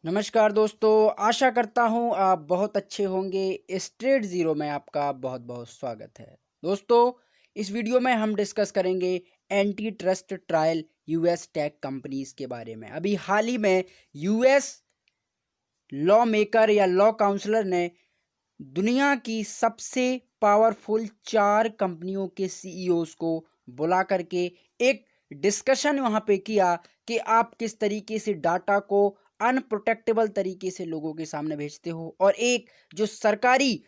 नमस्कार दोस्तों, आशा करता हूँ आप बहुत अच्छे होंगे। इस ट्रेड ज़ीरो में आपका बहुत बहुत स्वागत है। दोस्तों, इस वीडियो में हम डिस्कस करेंगे anti trust trial US tech companies के बारे में। अभी हाल ही में यूएस लॉ मेकर या लॉ काउंसलर ने दुनिया की सबसे पावरफुल 4 कंपनियों के सीईओज को बुला करके एक डिस्कशन वहाँ पे किया कि आप किस तरीके से डाटा को अनप्रोटेक्टेबल तरीके से लोगों के सामने भेजते हो, और एक जो सरकारी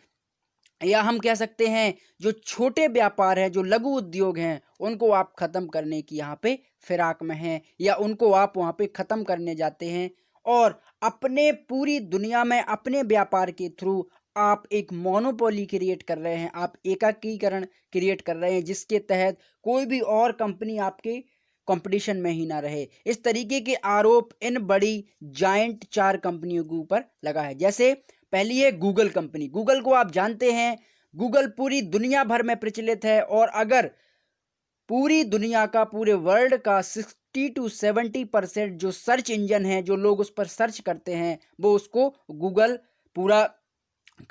या हम कह सकते हैं जो छोटे व्यापार हैं, जो लघु उद्योग हैं, उनको आप ख़त्म करने की यहाँ पे फिराक में हैं, या उनको आप वहाँ पे ख़त्म करने जाते हैं। और अपने पूरी दुनिया में अपने व्यापार के थ्रू आप एक मोनोपोली क्रिएट कर रहे हैं, आप एकाकीकरण क्रिएट कर रहे हैं, जिसके तहत कोई भी और कंपनी आपके कंपटीशन में ही ना रहे। इस तरीके के आरोप इन बड़ी जायंट 4 कंपनियों के ऊपर लगा है। जैसे पहली है गूगल कंपनी। गूगल को आप जानते हैं, गूगल पूरी दुनिया भर में प्रचलित है, और अगर पूरी दुनिया का, पूरे वर्ल्ड का 60 to 70% जो सर्च इंजन है, जो लोग उस पर सर्च करते हैं, वो उसको गूगल पूरा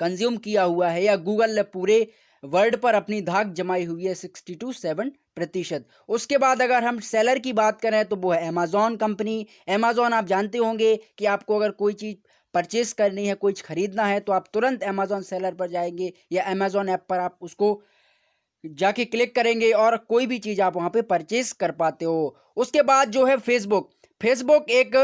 कंज्यूम किया हुआ है, या गूगल ने पूरे वर्ल्ड पर अपनी धाक जमाई हुई है 60 to 7%। उसके बाद अगर हम सेलर की बात करें तो वो है अमेजॉन कंपनी। अमेजॉन आप जानते होंगे कि आपको अगर कोई चीज़ परचेस करनी है, कुछ खरीदना है, तो आप तुरंत अमेजॉन सेलर पर जाएंगे या अमेजॉन ऐप पर आप उसको जाके क्लिक करेंगे और कोई भी चीज़ आप वहाँ पे परचेस कर पाते हो। उसके बाद जो है फेसबुक। फेसबुक एक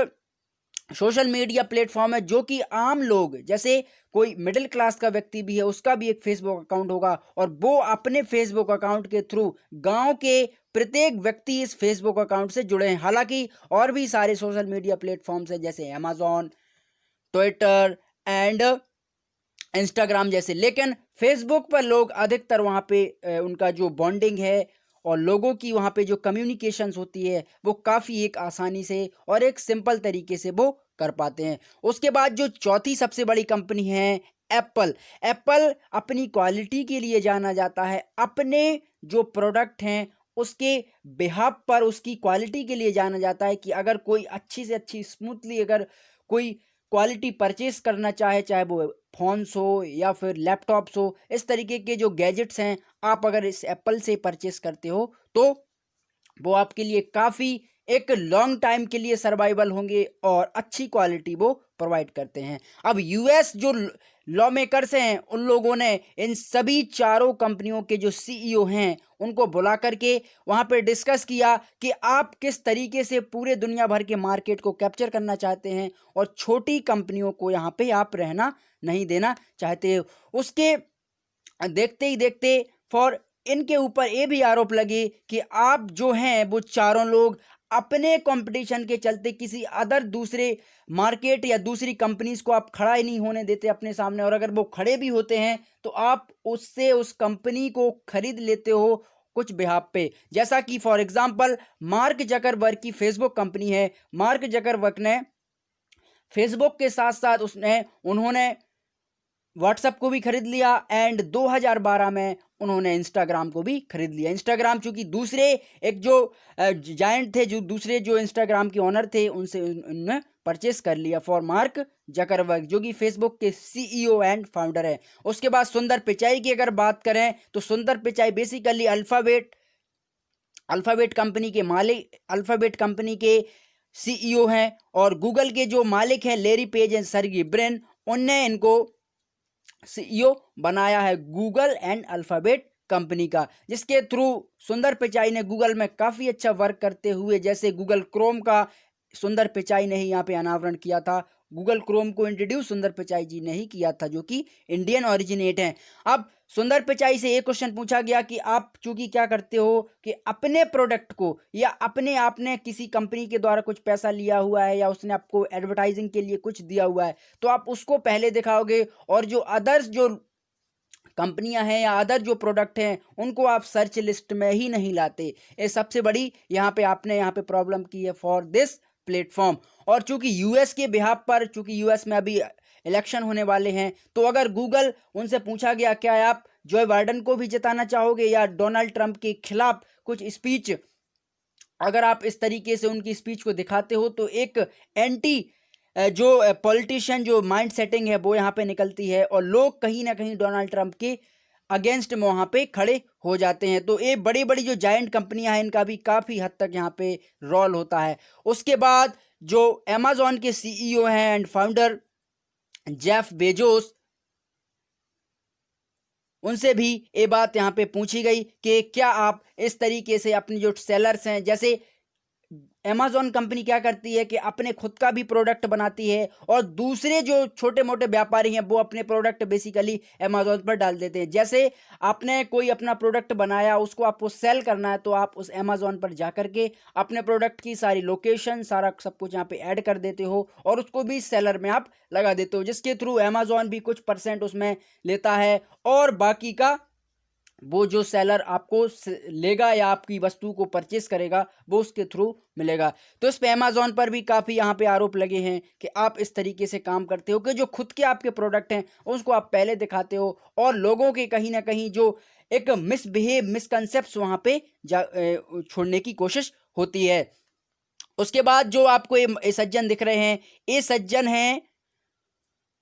सोशल मीडिया प्लेटफॉर्म है, जो कि आम लोग, जैसे कोई मिडिल क्लास का व्यक्ति भी है, उसका भी एक फेसबुक अकाउंट होगा, और वो अपने फेसबुक अकाउंट के थ्रू गांव के प्रत्येक व्यक्ति इस फेसबुक अकाउंट से जुड़े हैं। हालांकि और भी सारे सोशल मीडिया प्लेटफॉर्म्स हैं, जैसे अमेजॉन, ट्विटर एंड इंस्टाग्राम जैसे, लेकिन फेसबुक पर लोग अधिकतर वहाँ पे उनका जो बॉन्डिंग है और लोगों की वहाँ पे जो कम्युनिकेशंस होती है, वो काफ़ी एक आसानी से और एक सिंपल तरीके से वो कर पाते हैं। उसके बाद जो चौथी सबसे बड़ी कंपनी है एप्पल। एप्पल अपनी क्वालिटी के लिए जाना जाता है, अपने जो प्रोडक्ट हैं उसके बिहाफ पर उसकी क्वालिटी के लिए जाना जाता है, कि अगर कोई अच्छी से अच्छी स्मूथली अगर कोई क्वालिटी परचेस करना चाहे, चाहे वो फ़ोन्स हो या फिर लैपटॉप्स हो, इस तरीके के जो गैजेट्स हैं, आप अगर इस एप्पल से परचेस करते हो तो वो आपके लिए काफ़ी एक लॉन्ग टाइम के लिए सर्वाइवल होंगे और अच्छी क्वालिटी वो प्रोवाइड करते हैं। अब यूएस जो लॉ मेकर्स हैं, उन लोगों ने इन सभी 4 कंपनियों के जो सीईओ हैं उनको बुला करके वहाँ पे डिस्कस किया कि आप किस तरीके से पूरे दुनिया भर के मार्केट को कैप्चर करना चाहते हैं, और छोटी कंपनियों को यहाँ पे आप रहना नहीं देना चाहते हो। उसके देखते ही देखते फॉर इनके ऊपर ये भी आरोप लगे कि आप जो हैं वो चारों लोग अपने कंपटीशन के चलते किसी अदर दूसरे मार्केट या दूसरी कंपनीज को आप खड़ा ही नहीं होने देते अपने सामने, और अगर वो खड़े भी होते हैं तो आप उससे उस कंपनी को खरीद लेते हो कुछ बिहाफ पे। जैसा कि फॉर एग्जांपल मार्क जकरबर्ग की फेसबुक कंपनी है। मार्क जकरबर्ग ने फेसबुक के साथ साथ उसने उन्होंने व्हाट्सएप को भी खरीद लिया, एंड 2012 में उन्होंने इंस्टाग्राम को भी खरीद लिया। इंस्टाग्राम चूंकि दूसरे एक जो जायंट थे, जो दूसरे जो इंस्टाग्राम के ओनर थे, उनसे उन्होंने परचेस कर लिया फॉर मार्क जकरबर्ग, जो कि फेसबुक के सीईओ एंड फाउंडर है। उसके बाद सुंदर पिचाई की अगर बात करें तो सुंदर Pichai basically alphabet alphabet company के मालिक, अल्फाबेट कंपनी के सीईओ हैं, और गूगल के जो मालिक हैं Larry Page and Sergey Brin, उनने इनको सीईओ बनाया है गूगल एंड अल्फाबेट कंपनी का, जिसके थ्रू सुंदर पिचाई ने गूगल में काफ़ी अच्छा वर्क करते हुए, जैसे गूगल क्रोम का सुंदर पिचाई ने ही यहाँ पे अनावरण किया था। गूगल क्रोम को इंट्रोड्यूस सुंदर पिचाई जी ने ही किया था, जो कि इंडियन ओरिजिनेट हैं। अब सुंदर पिचाई से एक क्वेश्चन पूछा गया कि आप चूंकि क्या करते हो कि अपने प्रोडक्ट को या अपने आपने किसी कंपनी के द्वारा कुछ पैसा लिया हुआ है, या उसने आपको एडवर्टाइजिंग के लिए कुछ दिया हुआ है, तो आप उसको पहले दिखाओगे, और जो अदर्स जो कंपनियां हैं या अदर जो प्रोडक्ट हैं उनको आप सर्च लिस्ट में ही नहीं लाते। ये सबसे बड़ी यहाँ पे आपने यहाँ पे प्रॉब्लम की है फॉर दिस प्लेटफॉर्म। और चूंकि यूएस के बिहाफ पर, चूंकि यूएस में अभी इलेक्शन होने वाले हैं, तो अगर गूगल उनसे पूछा गया क्या आप जो बाइडन को भी जिताना चाहोगे या डोनाल्ड ट्रंप के खिलाफ कुछ स्पीच, अगर आप इस तरीके से उनकी स्पीच को दिखाते हो तो एक एंटी जो पॉलिटिशियन जो माइंड सेटिंग है वो यहाँ पे निकलती है और लोग कहीं ना कहीं डोनाल्ड ट्रंप के अगेंस्ट में वहाँ पे खड़े हो जाते हैं। तो ये बड़ी बड़ी जो जायंट कंपनियां हैं इनका भी काफ़ी हद तक यहाँ पे रोल होता है। उसके बाद जो अमेजॉन के सीईओ हैं एंड फाउंडर जेफ बेजोस, उनसे भी ये बात यहाँ पे पूछी गई कि क्या आप इस तरीके से अपने जो सेलर्स हैं, जैसे अमेजॉन कंपनी क्या करती है कि अपने खुद का भी प्रोडक्ट बनाती है और दूसरे जो छोटे मोटे व्यापारी हैं वो अपने प्रोडक्ट बेसिकली अमेजॉन पर डाल देते हैं। जैसे आपने कोई अपना प्रोडक्ट बनाया, उसको आपको सेल करना है, तो आप उस अमेजॉन पर जा करके अपने प्रोडक्ट की सारी लोकेशन, सारा सब कुछ यहाँ पे ऐड कर देते हो और उसको भी सेलर में आप लगा देते हो, जिसके थ्रू अमेजॉन भी कुछ % उसमें लेता है और बाकी का वो जो सेलर आपको लेगा या आपकी वस्तु को परचेस करेगा वो उसके थ्रू मिलेगा। तो इस पे अमेजॉन पर भी काफ़ी यहाँ पे आरोप लगे हैं कि आप इस तरीके से काम करते हो कि जो खुद के आपके प्रोडक्ट हैं उसको आप पहले दिखाते हो और लोगों के कहीं ना कहीं जो एक मिसकंसेप्ट वहाँ पे छोड़ने की कोशिश होती है। उसके बाद जो आपको ये सज्जन दिख रहे हैं, ये सज्जन हैं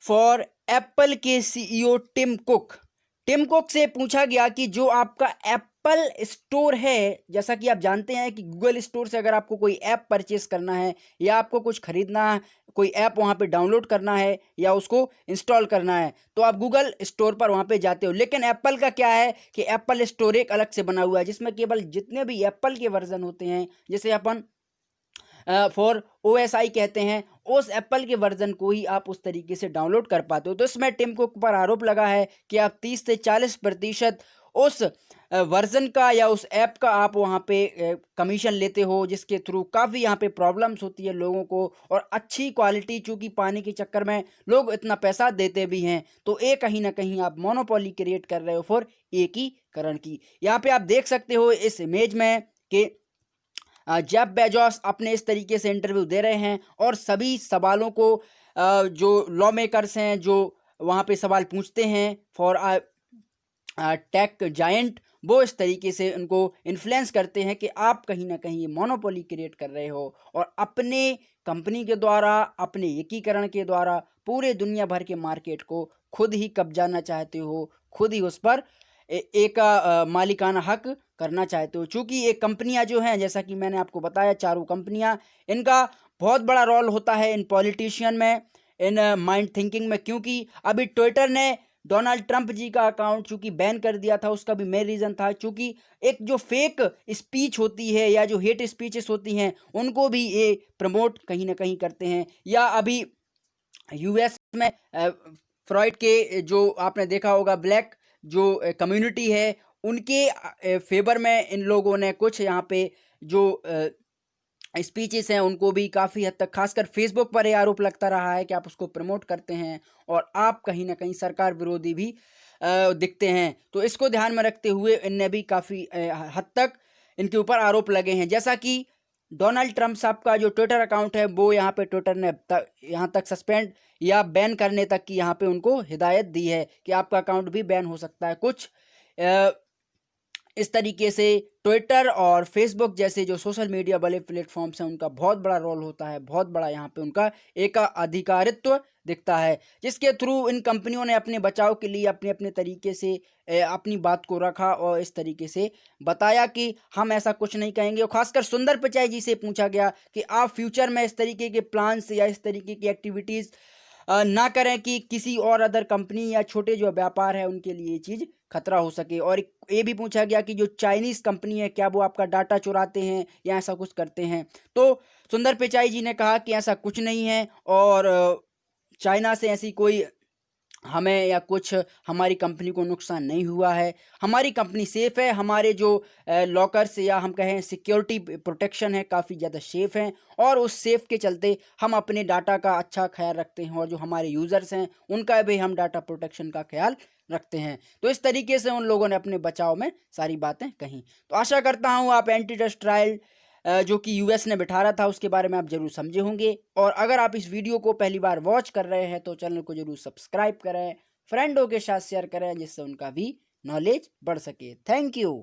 फॉर एप्पल के सीईओ टिम कुक से पूछा गया कि जो आपका एप्पल स्टोर है, जैसा कि आप जानते हैं कि गूगल स्टोर से अगर आपको कोई ऐप परचेस करना है या आपको कुछ खरीदना है, कोई ऐप वहाँ पे डाउनलोड करना है या उसको इंस्टॉल करना है, तो आप गूगल स्टोर पर वहाँ पे जाते हो। लेकिन एप्पल का क्या है कि एप्पल स्टोर एक अलग से बना हुआ है जिसमें केवल जितने भी एप्पल के वर्जन होते हैं, जैसे अपन फॉर OSI कहते हैं, उस एप्पल के वर्जन को ही आप उस तरीके से डाउनलोड कर पाते हो। तो इसमें टिम कुक पर आरोप लगा है कि आप 30 से 40% उस वर्जन का या उस ऐप का आप वहाँ पे कमीशन लेते हो, जिसके थ्रू काफ़ी यहाँ पे प्रॉब्लम्स होती है लोगों को और अच्छी क्वालिटी चूँकि पाने के चक्कर में लोग इतना पैसा देते भी हैं। तो ये कहीं ना कहीं आप मोनोपोली क्रिएट कर रहे हो फॉर एकीकरण की। यहाँ पे आप देख सकते हो इस इमेज में कि जेफ बेजोस अपने इस तरीके से इंटरव्यू दे रहे हैं और सभी सवालों को जो लॉ मेकर्स हैं जो वहाँ पे सवाल पूछते हैं फॉर टेक जायंट, वो इस तरीके से उनको इन्फ्लुएंस करते हैं कि आप कहीं ना कहीं मोनोपोली क्रिएट कर रहे हो और अपने कंपनी के द्वारा, अपने एकीकरण के द्वारा पूरे दुनिया भर के मार्केट को खुद ही कब्जाना चाहते हो, खुद ही उस पर एक मालिकाना हक करना चाहते हो। चूँकि ये कंपनियां जो हैं, जैसा कि मैंने आपको बताया, चारों कंपनियां, इनका बहुत बड़ा रोल होता है इन पॉलिटिशियन में, इन माइंड थिंकिंग में। क्योंकि अभी ट्विटर ने डोनाल्ड ट्रंप जी का अकाउंट चूँकि बैन कर दिया था, उसका भी मेन रीज़न था चूँकि एक जो फेक स्पीच होती है या जो हेट स्पीचेस होती हैं उनको भी ये प्रमोट कहीं ना कहीं करते हैं। या अभी यूएस में फ्रॉइड के जो आपने देखा होगा ब्लैक जो कम्युनिटी है, उनके फेवर में इन लोगों ने कुछ यहाँ पे जो स्पीचेस हैं उनको भी काफ़ी हद तक, खासकर फेसबुक पर यह आरोप लगता रहा है कि आप उसको प्रमोट करते हैं और आप कहीं ना कहीं सरकार विरोधी भी दिखते हैं। तो इसको ध्यान में रखते हुए इनने भी काफ़ी हद तक इनके ऊपर आरोप लगे हैं। जैसा कि डोनाल्ड ट्रंप साहब का जो ट्विटर अकाउंट है वो यहाँ पे ट्विटर ने यहाँ तक सस्पेंड या बैन करने तक की यहाँ पे उनको हिदायत दी है कि आपका अकाउंट भी बैन हो सकता है। कुछ इस तरीके से ट्विटर और फेसबुक जैसे जो सोशल मीडिया वाले प्लेटफॉर्म्स हैं उनका बहुत बड़ा रोल होता है, बहुत बड़ा यहाँ पे उनका एक अधिकारित्व दिखता है, जिसके थ्रू इन कंपनियों ने अपने बचाव के लिए अपने अपने तरीके से अपनी बात को रखा और इस तरीके से बताया कि हम ऐसा कुछ नहीं कहेंगे। और खासकर सुंदर पिचाई जी से पूछा गया कि आप फ्यूचर में इस तरीके के प्लान्स या इस तरीके की एक्टिविटीज़ ना करें कि किसी और अदर कंपनी या छोटे जो व्यापार है उनके लिए ये चीज़ खतरा हो सके। और ये भी पूछा गया कि जो चाइनीज़ कंपनी है क्या वो आपका डाटा चुराते हैं या ऐसा कुछ करते हैं। तो सुंदर पिचाई जी ने कहा कि ऐसा कुछ नहीं है और चाइना से ऐसी कोई हमें या कुछ हमारी कंपनी को नुकसान नहीं हुआ है, हमारी कंपनी सेफ़ है, हमारे जो लॉकर्स या हम कहें सिक्योरिटी प्रोटेक्शन है काफ़ी ज़्यादा सेफ़ हैं और उस सेफ़ के चलते हम अपने डाटा का अच्छा ख्याल रखते हैं और जो हमारे यूज़र्स हैं उनका भी हम डाटा प्रोटेक्शन का ख्याल रखते हैं। तो इस तरीके से उन लोगों ने अपने बचाव में सारी बातें कहीं। तो आशा करता हूँ आप एंटी ट्रस्ट ट्रायल जो कि यूएस ने बिठा रहा था उसके बारे में आप ज़रूर समझे होंगे। और अगर आप इस वीडियो को पहली बार वॉच कर रहे हैं तो चैनल को ज़रूर सब्सक्राइब करें, फ्रेंडों के साथ शेयर करें जिससे उनका भी नॉलेज बढ़ सके। Thank you.